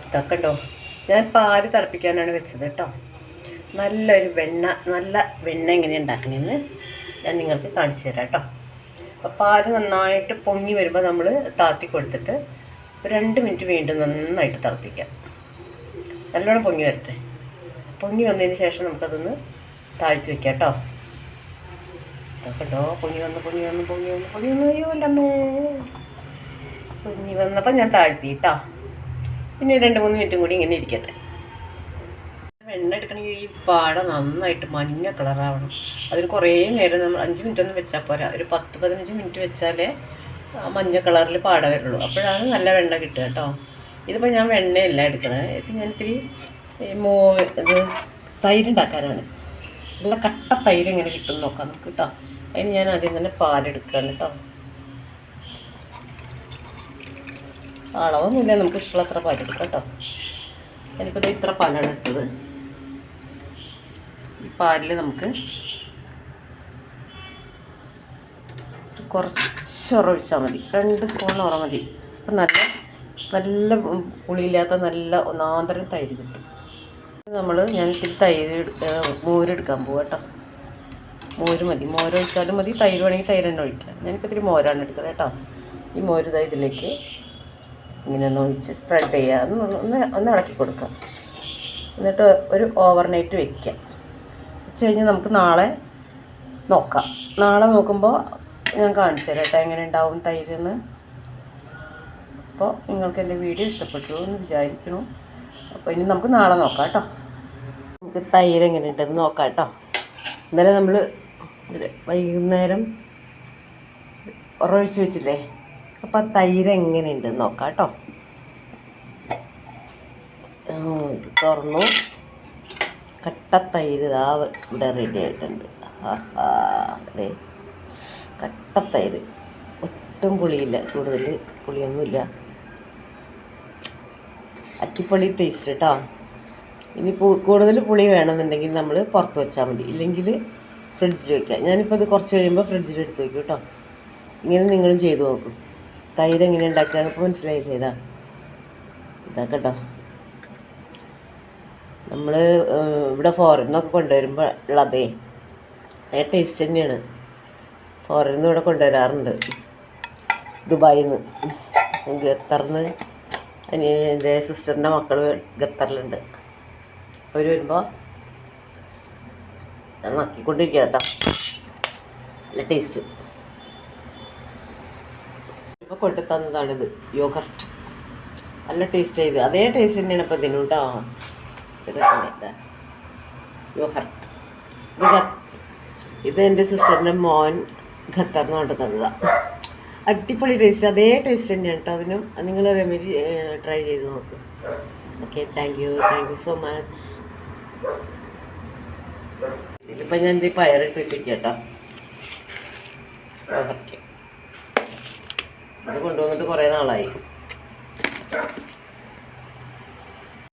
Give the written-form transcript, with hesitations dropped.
ഇതൊക്കെ കേട്ടോ, ഞാൻ പാല് തിളപ്പിക്കാനാണ് വെച്ചത് കേട്ടോ. നല്ല വെണ്ണ എങ്ങനെ ഉണ്ടാക്കണമെന്ന് ഞാൻ നിങ്ങൾക്ക് കാണിച്ചു തരാം കേട്ടോ. അപ്പോൾ പാല് നന്നായിട്ട് പൊങ്ങി വരുമ്പോൾ നമ്മൾ താത്തി കൊടുത്തിട്ട് 2 മിനിറ്റ് വീണ്ടും നന്നായിട്ട് തിളപ്പിക്കാം. നല്ലോണം പൊങ്ങി വരട്ടെ. പൊങ്ങി വന്നതിന് ശേഷം നമുക്കതൊന്ന് താഴ്ത്തി വെക്കാം കേട്ടോ. ഇതൊക്കെ കേട്ടോ, പൊങ്ങി വന്ന് അയ്യോ അല്ലമ്മേ, പൊങ്ങി വന്നപ്പോൾ ഞാൻ താഴ്ത്തി കേട്ടോ. പിന്നെ 2-3 മിനിറ്റും കൂടി ഇങ്ങനെ ഇരിക്കട്ടെ. വെണ്ണ എടുക്കണമെങ്കിൽ ഈ പാട നന്നായിട്ട് മഞ്ഞ കളറാവണം. അതിന് കുറേ നേരം നമ്മൾ 5 മിനിറ്റ് ഒന്നും വെച്ചാൽ പോരാ, ഒരു 10-15 മിനിറ്റ് വെച്ചാലേ മഞ്ഞ കളറിൽ പാട വരുള്ളൂ. അപ്പോഴാണ് നല്ല വെണ്ണ കിട്ടുക കേട്ടോ. ഇതിപ്പോൾ ഞാൻ വെണ്ണയല്ല എടുക്കണത്, ഇത് ഞാൻ ഇത്തിരി ഇത് തൈര് ഉണ്ടാക്കാനാണ്. നല്ല കട്ട തൈര് എങ്ങനെ കിട്ടും നോക്കാം നമുക്ക് കേട്ടോ. അതിന് ഞാൻ ആദ്യം തന്നെ പാലെടുക്കുകയാണ് കേട്ടോ. അളവൊന്നുമില്ല, നമുക്ക് ഇഷ്ടമുള്ളത്ര പാലെടുക്കാം കേട്ടോ. ഞാനിപ്പോൾ ഇത്ര പാലാണ് എടുത്തത്. ഈ പാലിൽ നമുക്ക് കുറച്ച് ഒഴിച്ചാൽ മതി, 2 സ്പൂൺ ഉറ മതി. അപ്പം നല്ല പുളിയില്ലാത്ത നല്ല ഒന്നാന്തരം തൈര് കിട്ടും. ഞാൻ ഇത്തിരി മോരെടുക്കാൻ പോവാം കേട്ടോ. മോര് മതി, മോരൊഴിച്ചാലും മതി, തൈര് വേണമെങ്കിൽ തൈര് തന്നെ ഒഴിക്കാം. ഞാനിപ്പോൾ ഇത്തിരി മോരാണ് എടുക്കുന്നത് കേട്ടോ. ഈ മോര് ഇതിലേക്ക് ഇങ്ങനെ ഒന്ന് ഒഴിച്ച് സ്പ്രെഡ് ചെയ്യുക, ഒന്ന് ഇളക്കി കൊടുക്കാം. എന്നിട്ട് ഒരു ഓവർനൈറ്റ് വെക്കാം. വെച്ച് കഴിഞ്ഞാൽ നമുക്ക് നാളെ നോക്കാം. നാളെ നോക്കുമ്പോൾ ഞാൻ കാണിച്ചു തരാം കേട്ടോ എങ്ങനെ ഉണ്ടാവും തൈരെന്ന്. അപ്പോൾ നിങ്ങൾക്ക് എൻ്റെ വീഡിയോ ഇഷ്ടപ്പെട്ടു എന്ന് വിചാരിക്കണം. അപ്പോൾ ഇനി നമുക്ക് നാളെ നോക്കാം കേട്ടോ. നമുക്ക് തൈര് എങ്ങനെ ഉണ്ടെന്ന് നോക്കാം കേട്ടോ. ഇന്നലെ നമ്മൾ വൈകുന്നേരം ഉറവിച്ച് വെച്ചില്ലേ, അപ്പോൾ തൈര് എങ്ങനെയുണ്ടെന്ന് നോക്കാം കേട്ടോ. ഇത് തുറന്നു, കട്ട തൈര് ഇവിടെ റെഡി ആയിട്ടുണ്ട്. അതെ, കട്ട തൈര്, ഒട്ടും പുളിയില്ല, കൂടുതൽ പുളിയൊന്നുമില്ല, അറ്റിപ്പൊളി ടേസ്റ്റ് കേട്ടോ. ഇനി കൂടുതൽ പുളി വേണമെന്നുണ്ടെങ്കിൽ നമ്മൾ പുറത്ത് വെച്ചാൽ മതി, ഇല്ലെങ്കിൽ ഫ്രിഡ്ജിൽ വയ്ക്കാം. ഞാനിപ്പോൾ ഇത് കുറച്ച് കഴിയുമ്പോൾ ഫ്രിഡ്ജിൽ എടുത്ത് വയ്ക്കും കേട്ടോ. ഇങ്ങനെ നിങ്ങളും ചെയ്ത് നോക്കും. തൈര് എങ്ങനെ ഉണ്ടാക്കുക ഇപ്പോൾ മനസ്സിലായില്ലേ? ഇതാ കേട്ടോ. നമ്മൾ ഇവിടെ ഫോറിനൊക്കെ കൊണ്ടുവരുമ്പോൾ ഉള്ളതേ ടേസ്റ്റ് തന്നെയാണ്. ഫോറിൽ നിന്ന് ഇവിടെ കൊണ്ടുവരാറുണ്ട്, ദുബായിൽ നിന്ന്, ഖത്തറിന്ന്. എൻ്റെ സിസ്റ്ററിൻ്റെ മക്കൾ ഖത്തറിലുണ്ട്. അവർ വരുമ്പോൾ ഞാൻ നക്കിക്കൊണ്ടിരിക്കുക കേട്ടോ. നല്ല ടേസ്റ്റ്. ഇപ്പോൾ കൊണ്ടു തന്നതാണിത്, യോഗർട്ട്. നല്ല ടേസ്റ്റ് ചെയ്ത് അതേ ടേസ്റ്റ് തന്നെയാണ് ഇപ്പോൾ ഇതിനും കേട്ടോ. യോഗർട്ട് ഇത് എൻ്റെ സിസ്റ്ററിൻ്റെ മോൻ ഖത്തറിന് കൊണ്ട് തന്നതാണ്. അടിപൊളി ടേസ്റ്റ്, അതേ ടേസ്റ്റ് തന്നെയാണ് കേട്ടോ അതിനും. നിങ്ങൾ അതേമാതിരി ട്രൈ ചെയ്ത് നോക്ക്. Okay, thank you so much. ഇതിലിപ്പോൾ ഞാൻ എന്ത് പയറിട്ട് വെച്ചിരിക്കുക കേട്ടോ. ഓക്കെ, ഇത് കൊണ്ടുവന്നിട്ട് കുറേ നാളായി.